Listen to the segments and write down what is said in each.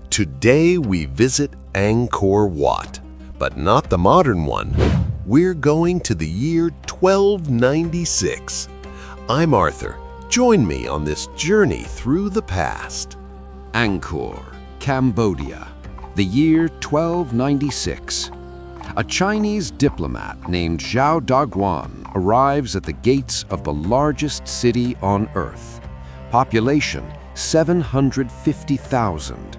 Today we visit Angkor Wat, but not the modern one. We're going to the year 1296. I'm Arthur. Join me on this journey through the past. Angkor, Cambodia, the year 1296. A Chinese diplomat named Zhao Daguan arrives at the gates of the largest city on Earth. Population 750,000.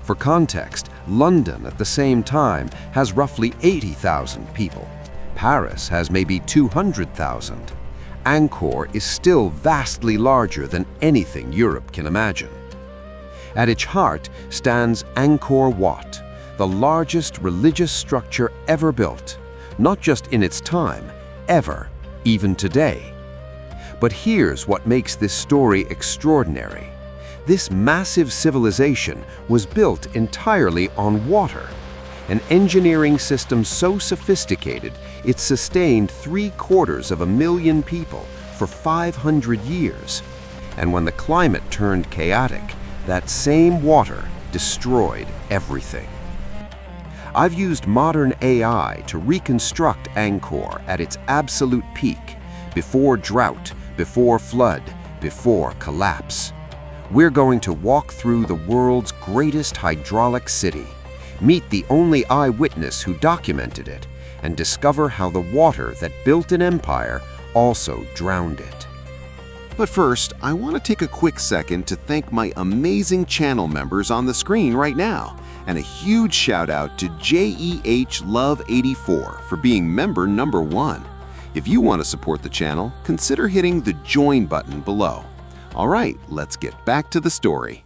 For context, London at the same time has roughly 80,000 people. Paris has maybe 200,000. Angkor is still vastly larger than anything Europe can imagine. At its heart stands Angkor Wat, the largest religious structure ever built, not just in its time, ever, even today. But here's what makes this story extraordinary. This massive civilization was built entirely on water, an engineering system so sophisticated it sustained 750,000 people for 500 years. And when the climate turned chaotic, that same water destroyed everything. I've used modern AI to reconstruct Angkor at its absolute peak, before drought, before flood, before collapse. We're going to walk through the world's greatest hydraulic city, meet the only eyewitness who documented it, and discover how the water that built an empire also drowned it. But first, I want to take a quick second to thank my amazing channel members on the screen right now, and a huge shout out to JEH Love 84 for being member number 1. If you want to support the channel, consider hitting the join button below. All right, let's get back to the story.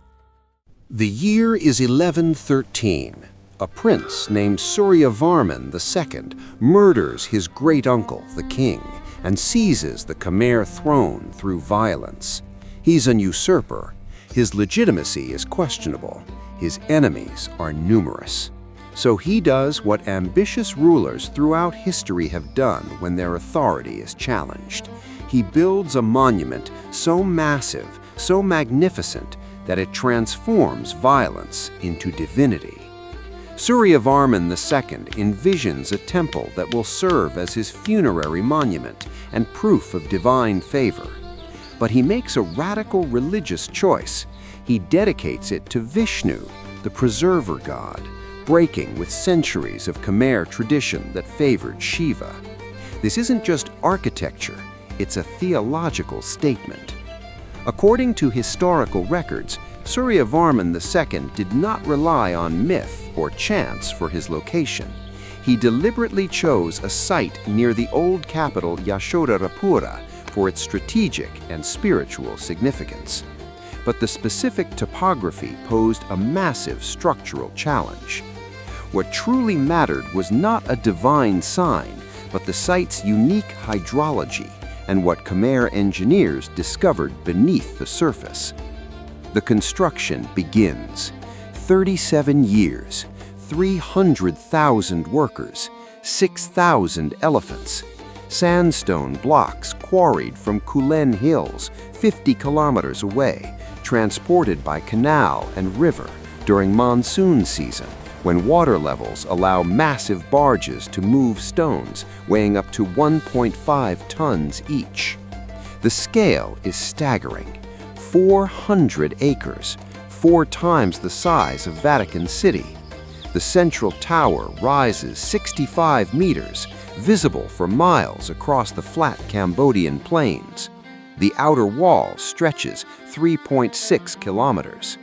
The year is 1113. A prince named Suryavarman II murders his great-uncle, the king, and seizes the Khmer throne through violence. He's an usurper. His legitimacy is questionable. His enemies are numerous. So he does what ambitious rulers throughout history have done when their authority is challenged. He builds a monument so massive, so magnificent, that it transforms violence into divinity. Suryavarman II envisions a temple that will serve as his funerary monument and proof of divine favor. But he makes a radical religious choice. He dedicates it to Vishnu, the preserver god, breaking with centuries of Khmer tradition that favored Shiva. This isn't just architecture, it's a theological statement. According to historical records, Suryavarman II did not rely on myth or chance for his location. He deliberately chose a site near the old capital Yashodharapura for its strategic and spiritual significance. But the specific topography posed a massive structural challenge. What truly mattered was not a divine sign, but the site's unique hydrology and what Khmer engineers discovered beneath the surface. The construction begins. 37 years, 300,000 workers, 6,000 elephants, sandstone blocks quarried from Kulen Hills, 50 kilometers away, transported by canal and river during monsoon season, when water levels allow massive barges to move stones weighing up to 1.5 tons each. The scale is staggering. 400 acres, 4 times the size of Vatican City. The central tower rises 65 meters, visible for miles across the flat Cambodian plains. The outer wall stretches 3.6 kilometers.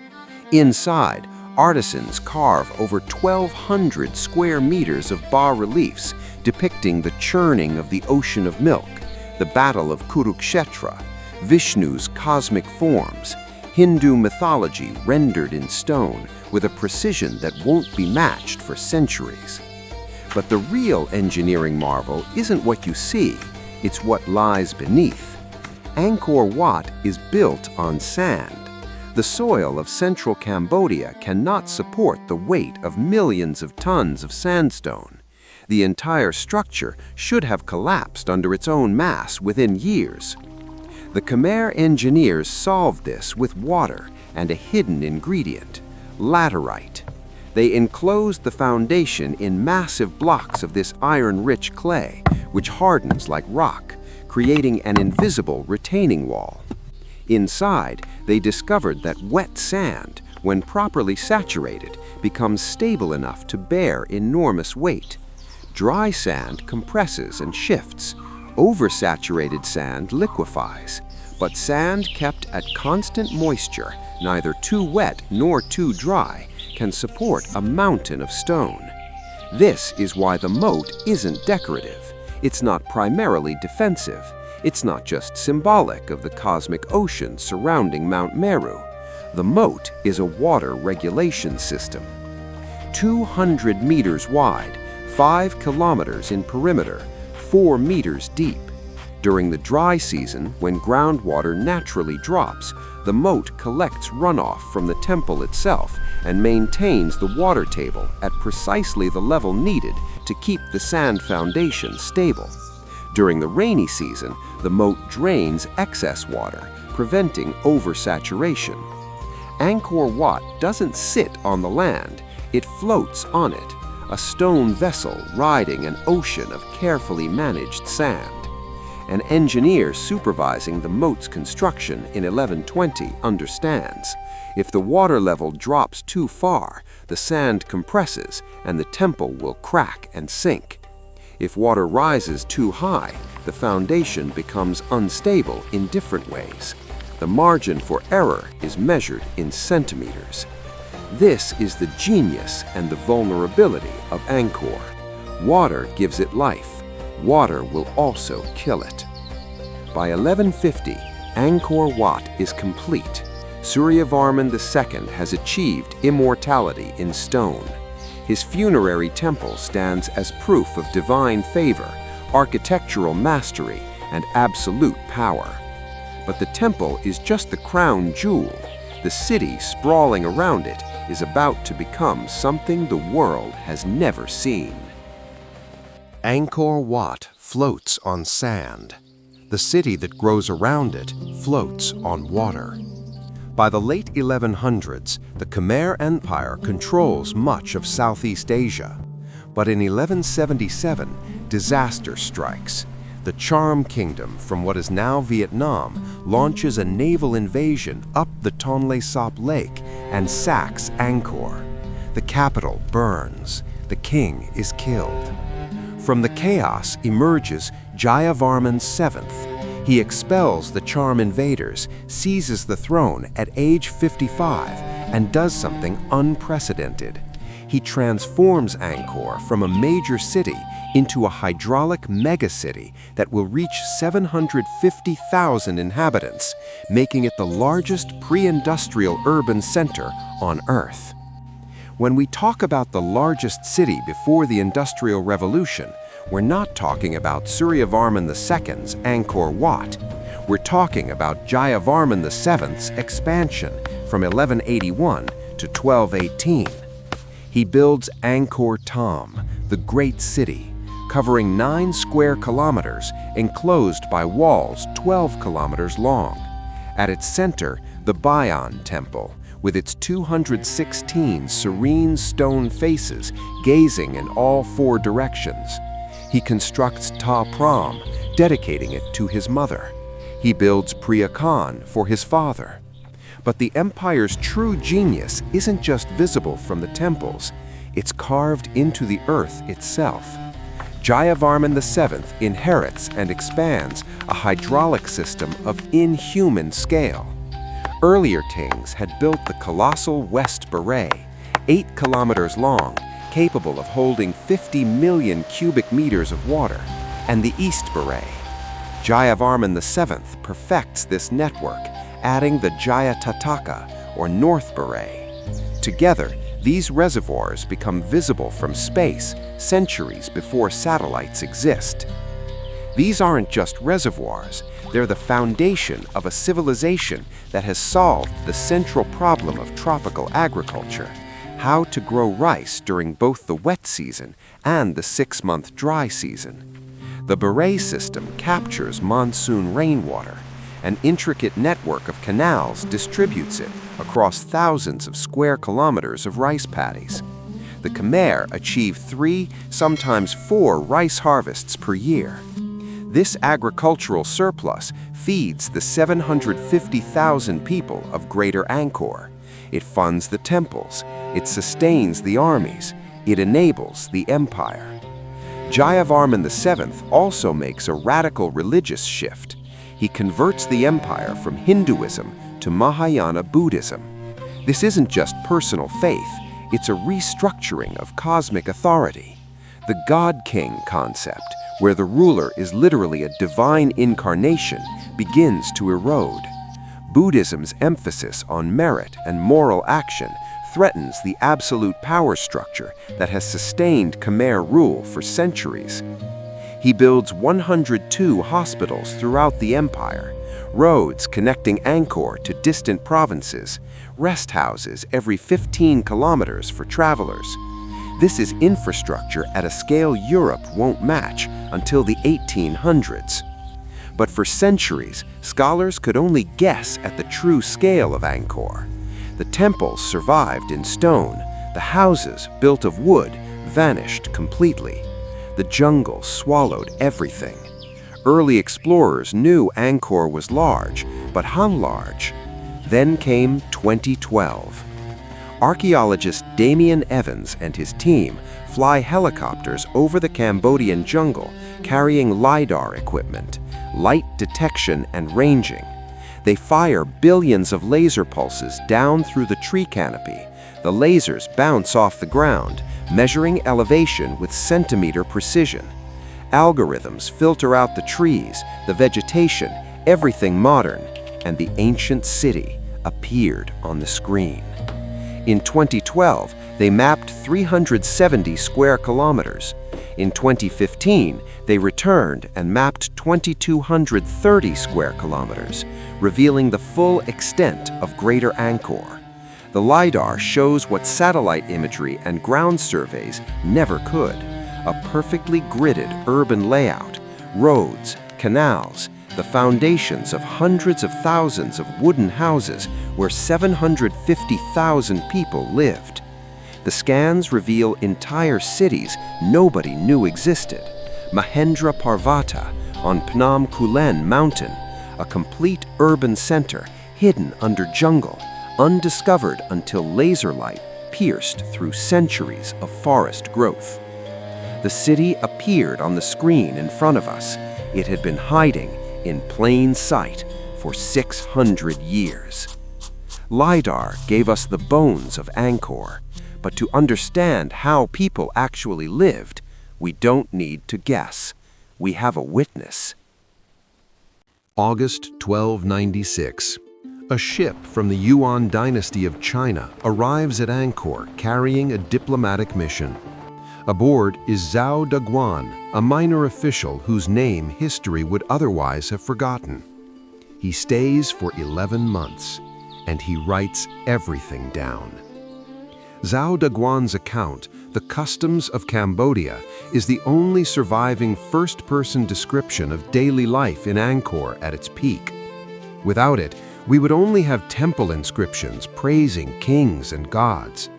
Inside, artisans carve over 1,200 square meters of bas-reliefs depicting the churning of the ocean of milk, the battle of Kurukshetra, Vishnu's cosmic forms, Hindu mythology rendered in stone with a precision that won't be matched for centuries. But the real engineering marvel isn't what you see, it's what lies beneath. Angkor Wat is built on sand. The soil of central Cambodia cannot support the weight of millions of tons of sandstone. The entire structure should have collapsed under its own mass within years. The Khmer engineers solved this with water and a hidden ingredient, laterite. They enclosed the foundation in massive blocks of this iron-rich clay, which hardens like rock, creating an invisible retaining wall. Inside, they discovered that wet sand, when properly saturated, becomes stable enough to bear enormous weight. Dry sand compresses and shifts. Oversaturated sand liquefies. But sand kept at constant moisture, neither too wet nor too dry, can support a mountain of stone. This is why the moat isn't decorative. It's not primarily defensive. It's not just symbolic of the cosmic ocean surrounding Mount Meru. The moat is a water regulation system. 200 meters wide, 5 kilometers in perimeter, 4 meters deep. During the dry season, when groundwater naturally drops, the moat collects runoff from the temple itself and maintains the water table at precisely the level needed to keep the sand foundation stable. During the rainy season, the moat drains excess water, preventing oversaturation. Angkor Wat doesn't sit on the land, it floats on it, a stone vessel riding an ocean of carefully managed sand. An engineer supervising the moat's construction in 1120 understands, if the water level drops too far, the sand compresses and the temple will crack and sink. If water rises too high, the foundation becomes unstable in different ways. The margin for error is measured in centimeters. This is the genius and the vulnerability of Angkor. Water gives it life. Water will also kill it. By 1150, Angkor Wat is complete. Suryavarman II has achieved immortality in stone. His funerary temple stands as proof of divine favor, architectural mastery, and absolute power. But the temple is just the crown jewel. The city sprawling around it is about to become something the world has never seen. Angkor Wat floats on sand. The city that grows around it floats on water. By the late 1100s, the Khmer Empire controls much of Southeast Asia. But in 1177, disaster strikes. The Charm Kingdom from what is now Vietnam launches a naval invasion up the Tonle Sap Lake and sacks Angkor. The capital burns. The king is killed. From the chaos emerges Jayavarman VII. He expels the Charm invaders, seizes the throne at age 55, and does something unprecedented. He transforms Angkor from a major city into a hydraulic megacity that will reach 750,000 inhabitants, making it the largest pre-industrial urban center on Earth. When we talk about the largest city before the Industrial Revolution, we're not talking about Suryavarman II's Angkor Wat. We're talking about Jayavarman VII's expansion from 1181 to 1218. He builds Angkor Thom, the great city, covering 9 square kilometers, enclosed by walls 12 kilometers long. At its center, the Bayon Temple, with its 216 serene stone faces gazing in all 4 directions. He constructs Ta Prohm, dedicating it to his mother. He builds Preah Khan for his father. But the empire's true genius isn't just visible from the temples, it's carved into the earth itself. Jayavarman VII inherits and expands a hydraulic system of inhuman scale. Earlier kings had built the colossal West Baray, 8 kilometers long, capable of holding 50 million cubic meters of water, and the East Baray. Jayavarman VII perfects this network, adding the Jayatataka, or North Baray. Together, these reservoirs become visible from space centuries before satellites exist. These aren't just reservoirs, they're the foundation of a civilization that has solved the central problem of tropical agriculture: how to grow rice during both the wet season and the 6-month dry season. The Baray system captures monsoon rainwater, An intricate network of canals distributes it across thousands of square kilometers of rice paddies. The Khmer achieve 3, sometimes 4 rice harvests per year. This agricultural surplus feeds the 750,000 people of Greater Angkor. It funds the temples, it sustains the armies, it enables the empire. Jayavarman VII also makes a radical religious shift. He converts the empire from Hinduism to Mahayana Buddhism. This isn't just personal faith, it's a restructuring of cosmic authority. The God King concept, where the ruler is literally a divine incarnation, begins to erode. Buddhism's emphasis on merit and moral action threatens the absolute power structure that has sustained Khmer rule for centuries. He builds 102 hospitals throughout the empire, roads connecting Angkor to distant provinces, rest houses every 15 kilometers for travelers. This is infrastructure at a scale Europe won't match until the 1800s. But for centuries, scholars could only guess at the true scale of Angkor. The temples survived in stone, the houses, built of wood, vanished completely. The jungle swallowed everything. Early explorers knew Angkor was large, but how large? Then came 2012. Archaeologist Damian Evans and his team fly helicopters over the Cambodian jungle carrying LiDAR equipment, light detection and ranging. They fire billions of laser pulses down through the tree canopy. The lasers bounce off the ground, measuring elevation with centimeter precision. Algorithms filter out the trees, the vegetation, everything modern, and the ancient city appeared on the screen. In 2012, they mapped 370 square kilometers. In 2015, they returned and mapped 2,230 square kilometers, revealing the full extent of Greater Angkor. The LiDAR shows what satellite imagery and ground surveys never could: a perfectly gridded urban layout, roads, canals, the foundations of hundreds of thousands of wooden houses where 750,000 people lived. The scans reveal entire cities nobody knew existed. Mahendra Parvata on Phnom Kulen Mountain, a complete urban center hidden under jungle, undiscovered until laser light pierced through centuries of forest growth. The city appeared on the screen in front of us. It had been hiding in plain sight for 600 years. LiDAR gave us the bones of Angkor, but to understand how people actually lived, we don't need to guess. We have a witness. August 1296. A ship from the Yuan dynasty of China arrives at Angkor carrying a diplomatic mission. Aboard is Zhao Daguan, a minor official whose name history would otherwise have forgotten. He stays for 11 months, and he writes everything down. Zhao Daguan's account, The Customs of Cambodia, is the only surviving first-person description of daily life in Angkor at its peak. Without it, we would only have temple inscriptions praising kings and gods.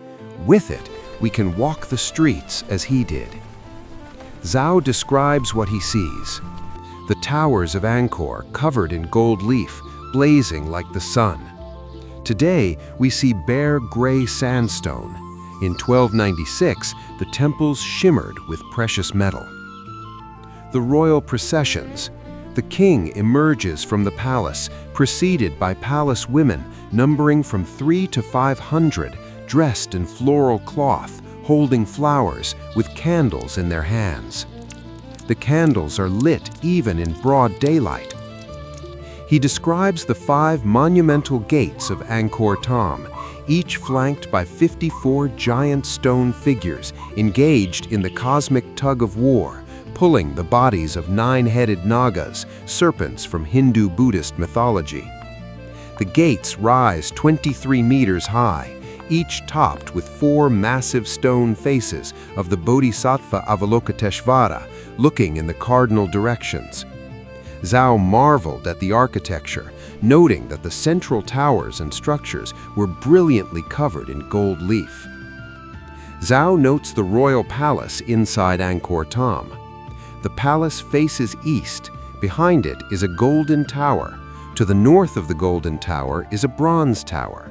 With it, we can walk the streets as he did. Zhao describes what he sees. The towers of Angkor covered in gold leaf, blazing like the sun. Today, we see bare gray sandstone. In 1296, the temples shimmered with precious metal. The royal processions. The king emerges from the palace, preceded by palace women numbering from 300 to 500, dressed in floral cloth, holding flowers with candles in their hands. The candles are lit even in broad daylight. He describes the 5 monumental gates of Angkor Thom, each flanked by 54 giant stone figures engaged in the cosmic tug-of-war, pulling the bodies of 9-headed Nagas, serpents from Hindu-Buddhist mythology. The gates rise 23 meters high, each topped with 4 massive stone faces of the Bodhisattva Avalokiteshvara, looking in the cardinal directions. Zhao marveled at the architecture, noting that the central towers and structures were brilliantly covered in gold leaf. Zhao notes the royal palace inside Angkor Thom. The palace faces east. Behind it is a golden tower. To the north of the golden tower is a bronze tower.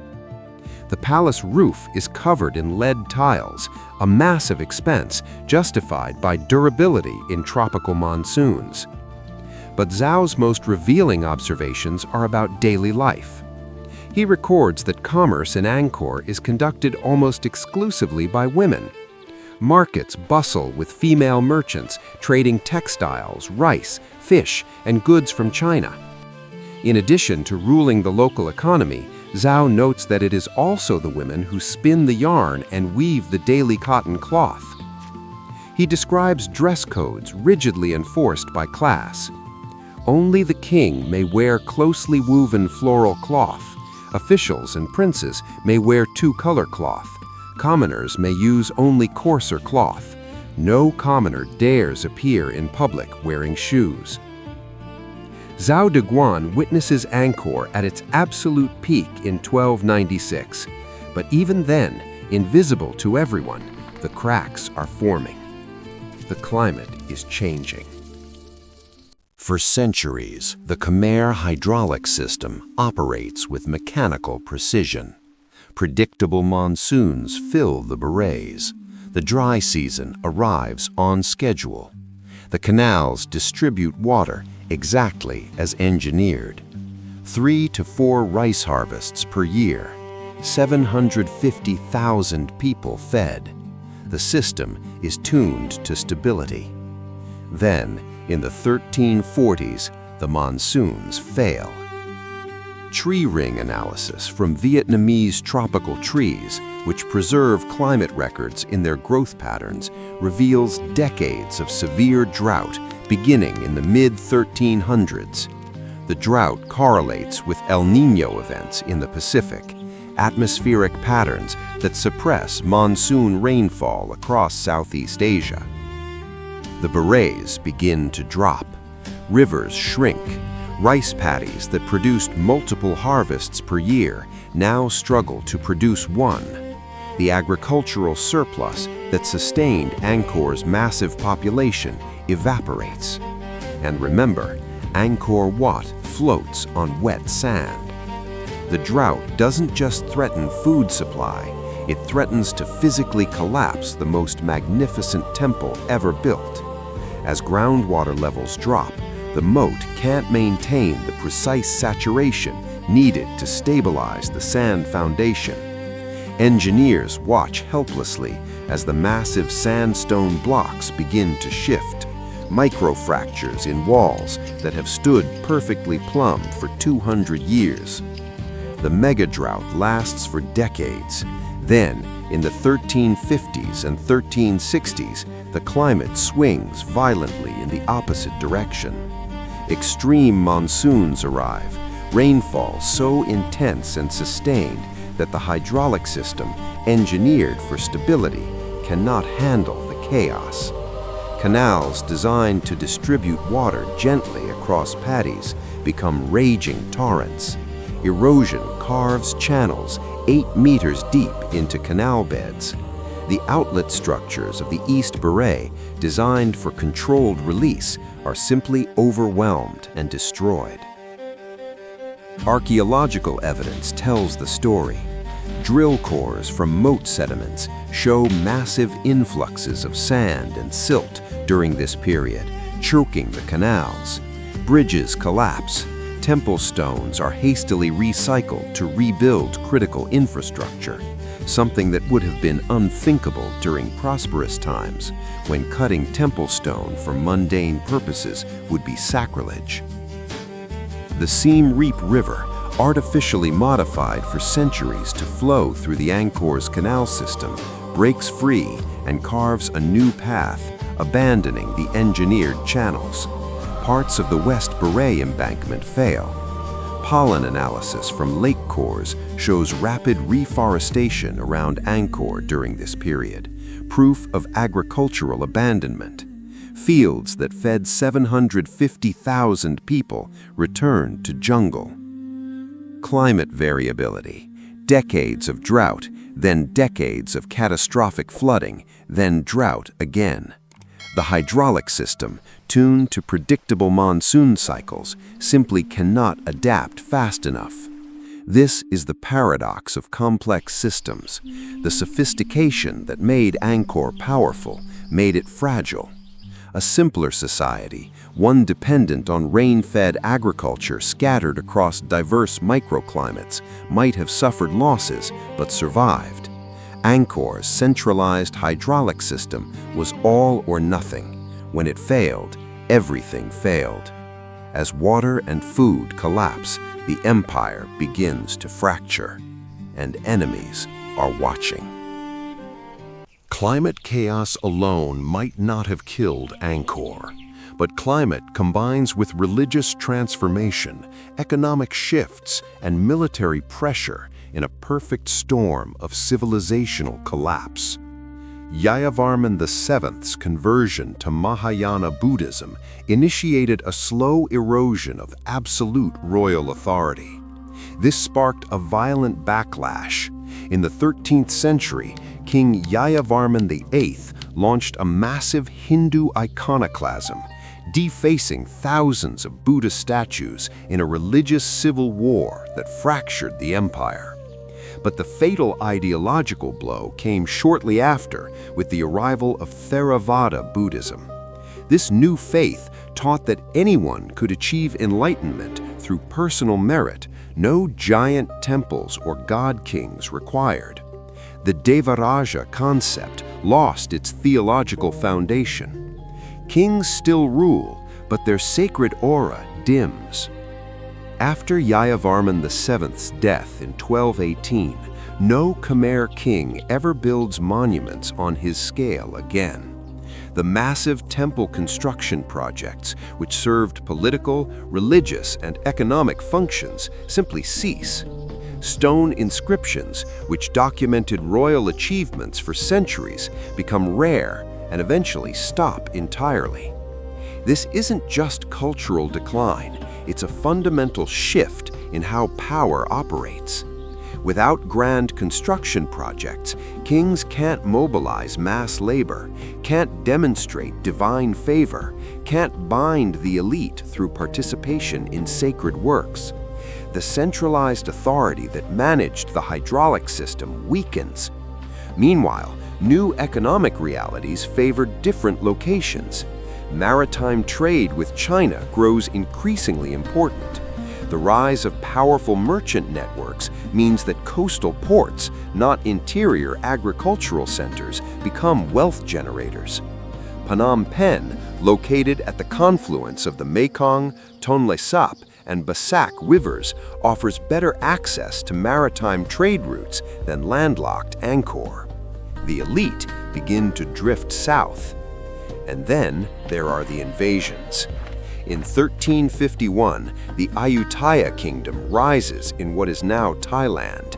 The palace roof is covered in lead tiles, a massive expense justified by durability in tropical monsoons. But Zhao's most revealing observations are about daily life. He records that commerce in Angkor is conducted almost exclusively by women. Markets bustle with female merchants trading textiles, rice, fish, and goods from China. In addition to ruling the local economy, Zhao notes that it is also the women who spin the yarn and weave the daily cotton cloth. He describes dress codes rigidly enforced by class. Only the king may wear closely woven floral cloth. Officials and princes may wear two-color cloth. Commoners may use only coarser cloth. No commoner dares appear in public wearing shoes. Zhao de Guan witnesses Angkor at its absolute peak in 1296. But even then, invisible to everyone, the cracks are forming. The climate is changing. For centuries, the Khmer hydraulic system operates with mechanical precision. Predictable monsoons fill the berets. The dry season arrives on schedule. The canals distribute water exactly as engineered. 3 to 4 rice harvests per year. 750,000 people fed. The system is tuned to stability. Then, in the 1340s, the monsoons fail. Tree ring analysis from Vietnamese tropical trees, which preserve climate records in their growth patterns, reveals decades of severe drought beginning in the mid-1300s. The drought correlates with El Niño events in the Pacific, atmospheric patterns that suppress monsoon rainfall across Southeast Asia. The berets begin to drop. Rivers shrink. Rice paddies that produced multiple harvests per year now struggle to produce one. The agricultural surplus that sustained Angkor's massive population evaporates. And remember, Angkor Wat floats on wet sand. The drought doesn't just threaten food supply, it threatens to physically collapse the most magnificent temple ever built. As groundwater levels drop, the moat can't maintain the precise saturation needed to stabilize the sand foundation. Engineers watch helplessly as the massive sandstone blocks begin to shift, microfractures in walls that have stood perfectly plumb for 200 years. The mega-drought lasts for decades. Then, in the 1350s and 1360s, the climate swings violently in the opposite direction. Extreme monsoons arrive, rainfall so intense and sustained that the hydraulic system, engineered for stability, cannot handle the chaos. Canals designed to distribute water gently across paddies become raging torrents. Erosion carves channels 8 meters deep into canal beds. The outlet structures of the East Beret, designed for controlled release, are simply overwhelmed and destroyed. Archaeological evidence tells the story. Drill cores from moat sediments show massive influxes of sand and silt during this period, choking the canals. Bridges collapse. Temple stones are hastily recycled to rebuild critical infrastructure, something that would have been unthinkable during prosperous times, when cutting temple stone for mundane purposes would be sacrilege. The Siem Reap River, artificially modified for centuries to flow through the Angkor's canal system, breaks free and carves a new path, abandoning the engineered channels. Parts of the West Beret embankment fail. Pollen analysis from lake cores shows rapid reforestation around Angkor during this period, proof of agricultural abandonment. Fields that fed 750,000 people returned to jungle. Climate variability. Decades of drought, then decades of catastrophic flooding, then drought again. The hydraulic system, tuned to predictable monsoon cycles, simply cannot adapt fast enough. This is the paradox of complex systems. The sophistication that made Angkor powerful made it fragile. A simpler society, one dependent on rain-fed agriculture scattered across diverse microclimates, might have suffered losses but survived. Angkor's centralized hydraulic system was all or nothing. When it failed, everything failed. As water and food collapse, the empire begins to fracture, and enemies are watching. Climate chaos alone might not have killed Angkor, but climate combines with religious transformation, economic shifts, and military pressure in a perfect storm of civilizational collapse. Yayavarman VII's conversion to Mahayana Buddhism initiated a slow erosion of absolute royal authority. This sparked a violent backlash. In the 13th century, King Yayavarman VIII launched a massive Hindu iconoclasm, defacing thousands of Buddha statues in a religious civil war that fractured the empire. But the fatal ideological blow came shortly after with the arrival of Theravada Buddhism. This new faith taught that anyone could achieve enlightenment through personal merit, no giant temples or god kings required. The Devaraja concept lost its theological foundation. Kings still rule, but their sacred aura dims. After Yayavarman VII's death in 1218, no Khmer king ever builds monuments on his scale again. The massive temple construction projects, which served political, religious, and economic functions, simply cease. Stone inscriptions, which documented royal achievements for centuries, become rare and eventually stop entirely. This isn't just cultural decline, it's a fundamental shift in how power operates. Without grand construction projects, kings can't mobilize mass labor, can't demonstrate divine favor, can't bind the elite through participation in sacred works. The centralized authority that managed the hydraulic system weakens. Meanwhile, new economic realities favor different locations. Maritime trade with China grows increasingly important. The rise of powerful merchant networks means that coastal ports, not interior agricultural centers, become wealth generators. Phnom Penh, located at the confluence of the Mekong, Tonle Sap, and Basak rivers, offers better access to maritime trade routes than landlocked Angkor. The elite begin to drift south. And then there are the invasions. In 1351, the Ayutthaya kingdom rises in what is now Thailand.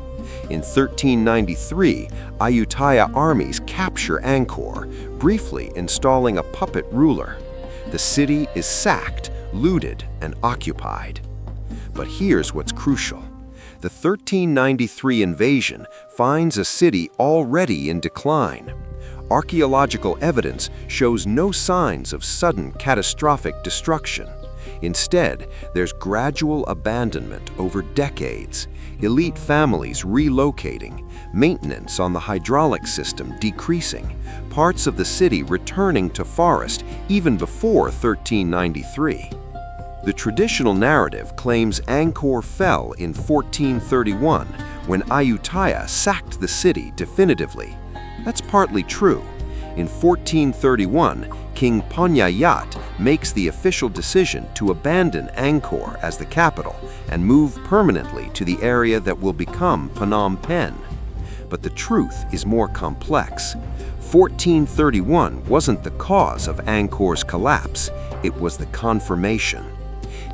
In 1393, Ayutthaya armies capture Angkor, briefly installing a puppet ruler. The city is sacked, looted, and occupied. But here's what's crucial. The 1393 invasion finds a city already in decline. Archaeological evidence shows no signs of sudden catastrophic destruction. Instead, there's gradual abandonment over decades, elite families relocating, maintenance on the hydraulic system decreasing, parts of the city returning to forest even before 1393. The traditional narrative claims Angkor fell in 1431 when Ayutthaya sacked the city definitively. That's partly true. In 1431, King Panyayat makes the official decision to abandon Angkor as the capital and move permanently to the area that will become Phnom Penh. But the truth is more complex. 1431 wasn't the cause of Angkor's collapse, it was the confirmation.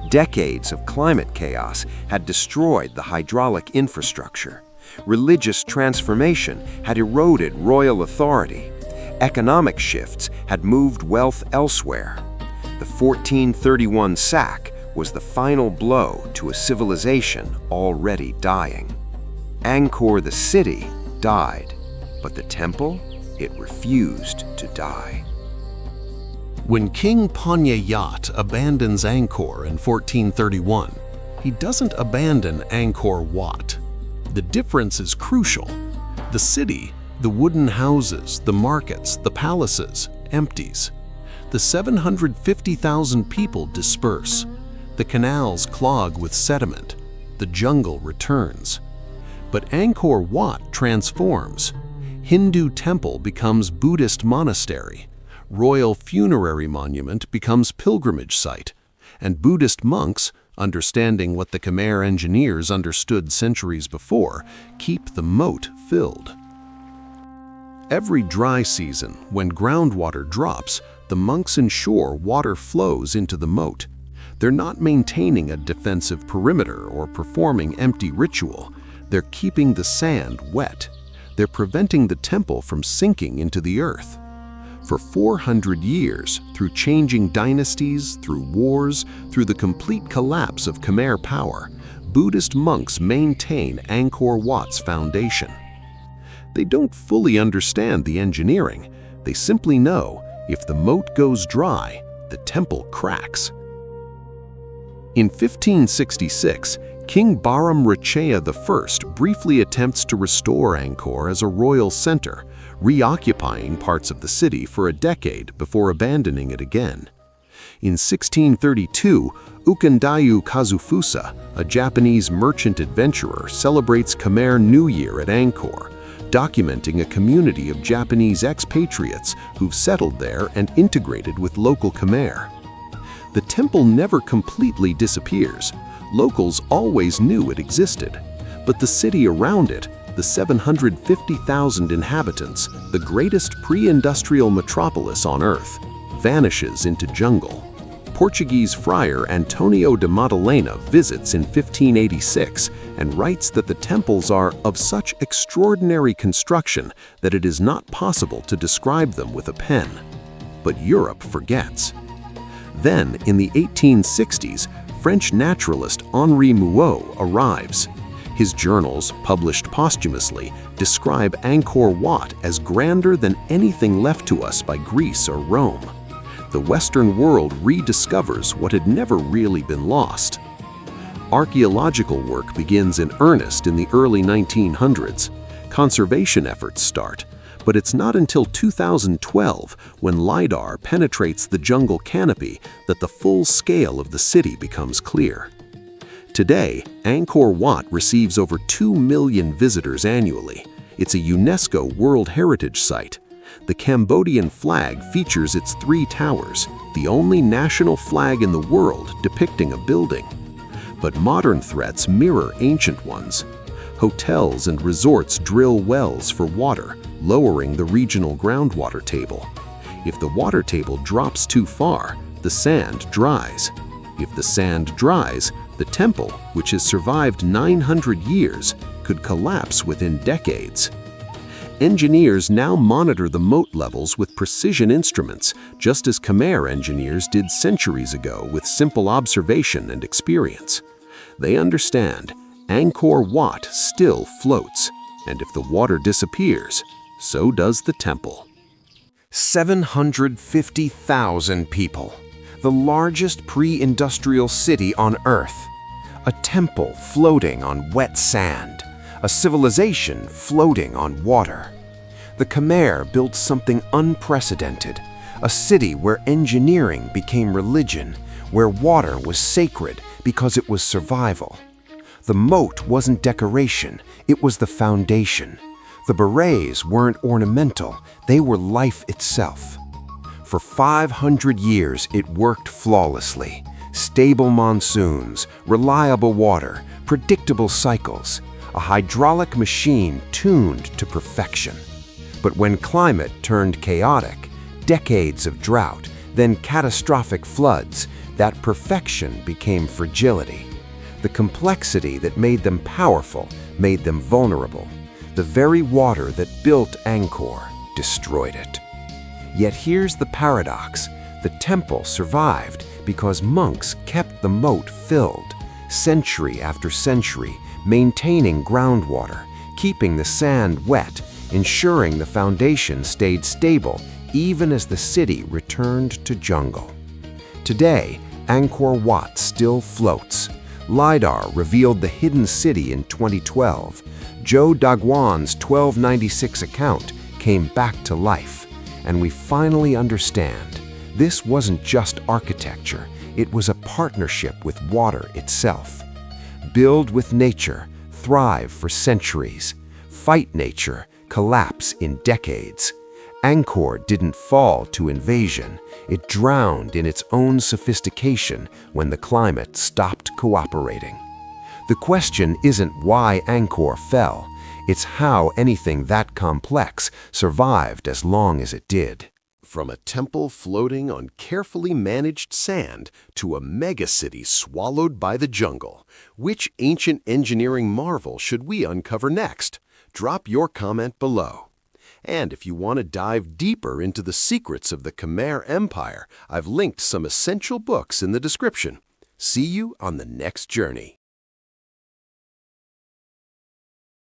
Decades of climate chaos had destroyed the hydraulic infrastructure. Religious transformation had eroded royal authority, Economic shifts had moved wealth elsewhere. The 1431 sack was the final blow to a civilization already dying. Angkor, the city, died, but the temple, it refused to die. When King Panyayat abandons Angkor in 1431, he doesn't abandon Angkor Wat. The difference is crucial. The city, the wooden houses, the markets, the palaces, empties. The 750,000 people disperse. The canals clog with sediment. The jungle returns. But Angkor Wat transforms. Hindu temple becomes Buddhist monastery. Royal funerary monument becomes pilgrimage site. And Buddhist monks, understanding what the Khmer engineers understood centuries before, keep the moat filled. Every dry season, when groundwater drops, the monks ensure water flows into the moat. They're not maintaining a defensive perimeter or performing empty ritual. They're keeping the sand wet. They're preventing the temple from sinking into the earth. For 400 years, through changing dynasties, through wars, through the complete collapse of Khmer power, Buddhist monks maintain Angkor Wat's foundation. They don't fully understand the engineering. They simply know if the moat goes dry, the temple cracks. In 1566, King Bahram Rachaya I briefly attempts to restore Angkor as a royal center, reoccupying parts of the city for a decade before abandoning it again. In 1632, Ukendayu Kazufusa, a Japanese merchant adventurer, celebrates Khmer New Year at Angkor, documenting a community of Japanese expatriates who've settled there and integrated with local Khmer. The temple never completely disappears. Locals always knew it existed, but the city around it, the 750,000 inhabitants, the greatest pre-industrial metropolis on Earth, vanishes into jungle. Portuguese friar Antonio de Madalena visits in 1586 and writes that the temples are of such extraordinary construction that it is not possible to describe them with a pen. But Europe forgets. Then, in the 1860s, French naturalist Henri Mouot arrives. His journals, published posthumously, describe Angkor Wat as grander than anything left to us by Greece or Rome. The Western world rediscovers what had never really been lost. Archaeological work begins in earnest in the early 1900s. Conservation efforts start, but it's not until 2012, when LiDAR penetrates the jungle canopy, that the full scale of the city becomes clear. Today, Angkor Wat receives over 2 million visitors annually. It's a UNESCO World Heritage Site. The Cambodian flag features its 3 towers, the only national flag in the world depicting a building. But modern threats mirror ancient ones. Hotels and resorts drill wells for water, lowering the regional groundwater table. If the water table drops too far, the sand dries. If the sand dries, the temple, which has survived 900 years, could collapse within decades. Engineers now monitor the moat levels with precision instruments, just as Khmer engineers did centuries ago with simple observation and experience. They understand Angkor Wat still floats, and if the water disappears, so does the temple. 750,000 people, the largest pre-industrial city on Earth. A temple floating on wet sand, a civilization floating on water. The Khmer built something unprecedented, a city where engineering became religion, where water was sacred because it was survival. The moat wasn't decoration, it was the foundation. The berets weren't ornamental, they were life itself. For 500 years it worked flawlessly. Stable monsoons, reliable water, predictable cycles, a hydraulic machine tuned to perfection. But when climate turned chaotic, decades of drought, then catastrophic floods, that perfection became fragility. The complexity that made them powerful made them vulnerable. The very water that built Angkor destroyed it. Yet here's the paradox. The temple survived because monks kept the moat filled, century after century, maintaining groundwater, keeping the sand wet, ensuring the foundation stayed stable even as the city returned to jungle. Today, Angkor Wat still floats. LiDAR revealed the hidden city in 2012. Joe Dagwan's 1296 account came back to life, and we finally understand this wasn't just architecture, it was a partnership with water itself. Build with nature, thrive for centuries. Fight nature, collapse in decades. Angkor didn't fall to invasion. It drowned in its own sophistication when the climate stopped cooperating. The question isn't why Angkor fell, it's how anything that complex survived as long as it did. From a temple floating on carefully managed sand to a megacity swallowed by the jungle, which ancient engineering marvel should we uncover next? Drop your comment below. And if you want to dive deeper into the secrets of the Khmer Empire, I've linked some essential books in the description. See you on the next journey.